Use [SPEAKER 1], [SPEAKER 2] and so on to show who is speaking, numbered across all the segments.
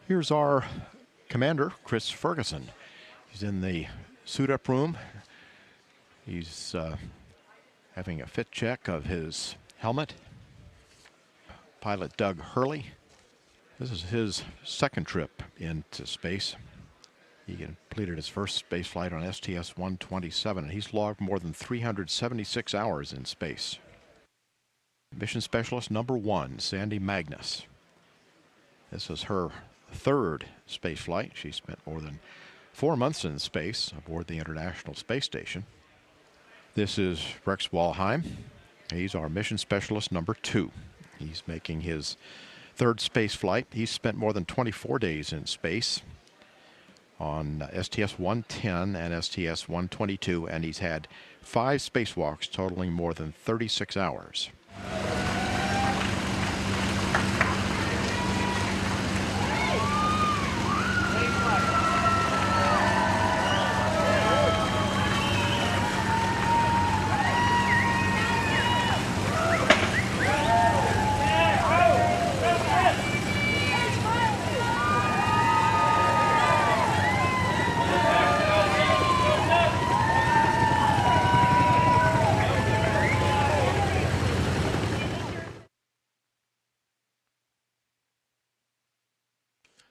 [SPEAKER 1] Here's our commander, Chris Ferguson. He's in the suit-up room. He's having a fit check of his helmet. Pilot Doug Hurley. This is his second trip into space. He completed his first space flight on STS-127, and he's logged more than 376 hours in space. Mission Specialist number 1, Sandy Magnus. This is her third space flight. She spent more than 4 months in space aboard the International Space Station. This is Rex Walheim. He's our Mission Specialist number 2. He's making his third space flight. He's spent more than 24 days in space on STS-110 and STS-122, and he's had 5 spacewalks totaling more than 36 hours.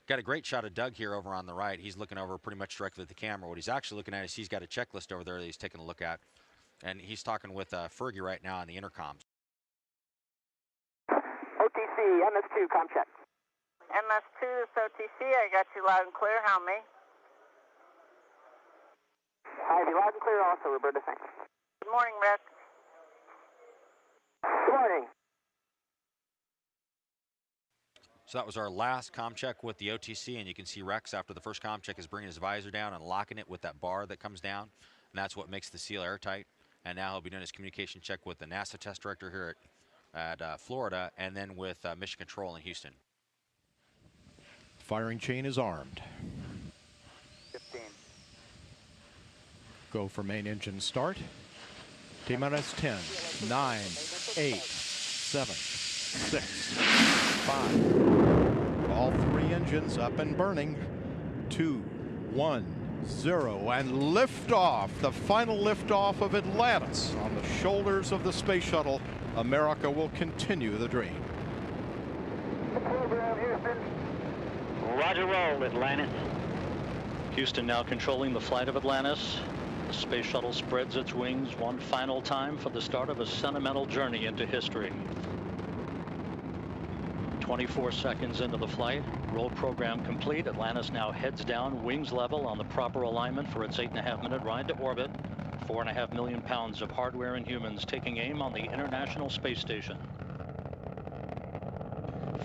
[SPEAKER 2] Got a great shot of Doug here over on the right. He's looking over pretty much directly at the camera. What he's actually looking at is he's got a checklist over there that he's taking a look at. And he's talking with Fergie right now on the intercoms.
[SPEAKER 3] OTC, MS2, com check.
[SPEAKER 4] MS2, this OTC. I got you loud and clear. How me?
[SPEAKER 3] Hi, you loud and clear also, Roberta. Thanks.
[SPEAKER 4] Good morning, Rex.
[SPEAKER 3] Good morning.
[SPEAKER 2] So that was our last comm check with the OTC, and you can see Rex after the first comm check is bringing his visor down and locking it with that bar that comes down, and that's what makes the seal airtight. And now he'll be doing his communication check with the NASA test director here at Florida, and then with Mission Control in Houston.
[SPEAKER 1] Firing chain is armed.
[SPEAKER 3] 15.
[SPEAKER 1] Go for main engine start. T-minus 10, 9, 8, 7, 6, 5. All 3 engines up and burning. 2, 1, 0, and liftoff. The final liftoff of Atlantis on the shoulders of the space shuttle. America will continue the dream.
[SPEAKER 3] Program, Houston.
[SPEAKER 5] Roger, roll, Atlantis. Houston now controlling the flight of Atlantis. The space shuttle spreads its wings one final time for the start of a sentimental journey into history. 24 seconds into the flight, roll program complete. Atlantis now heads down, wings level on the proper alignment for its 8.5-minute ride to orbit. 4.5 million pounds of hardware and humans taking aim on the International Space Station.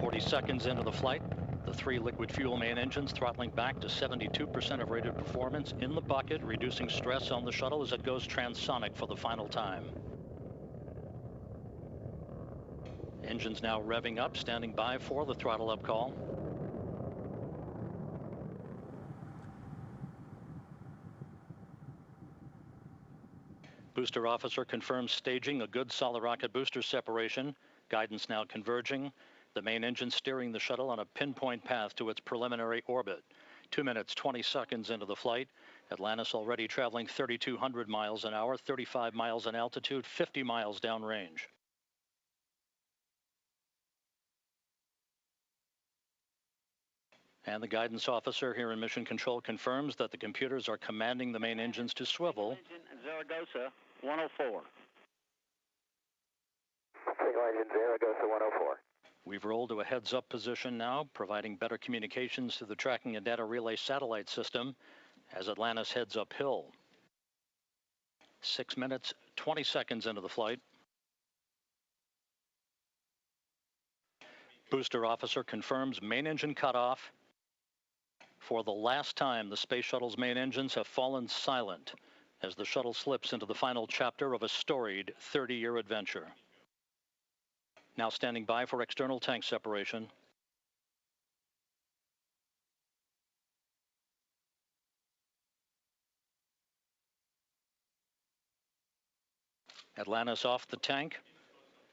[SPEAKER 5] 40 seconds into the flight, the 3 liquid fuel main engines throttling back to 72% of rated performance in the bucket, reducing stress on the shuttle as it goes transonic for the final time. Engines now revving up, standing by for the throttle up call. Booster officer confirms staging a good solid rocket booster separation. Guidance now converging. The main engine steering the shuttle on a pinpoint path to its preliminary orbit. 2 minutes, 20 seconds into the flight. Atlantis already traveling 3,200 miles an hour, 35 miles in altitude, 50 miles downrange. And the guidance officer here in Mission Control confirms that the computers are commanding the main engines to swivel.
[SPEAKER 6] Engine Zaragoza 104.
[SPEAKER 3] Single engine Zaragoza 104.
[SPEAKER 5] We've rolled to a heads-up position now, providing better communications to the tracking and data relay satellite system as Atlantis heads uphill. 6 minutes, 20 seconds into the flight. Booster officer confirms main engine cutoff. For the last time, the space shuttle's main engines have fallen silent as the shuttle slips into the final chapter of a storied 30-year adventure. Now standing by for external tank separation. Atlantis off the tank.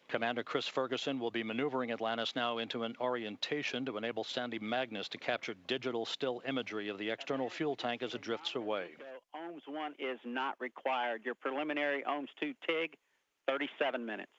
[SPEAKER 5] Commander Chris Ferguson will be maneuvering Atlantis now into an orientation to enable Sandy Magnus to capture digital still imagery of the external fuel tank as it drifts away.
[SPEAKER 6] So OMS 1 is not required. Your preliminary OMS 2 TIG, 37 minutes.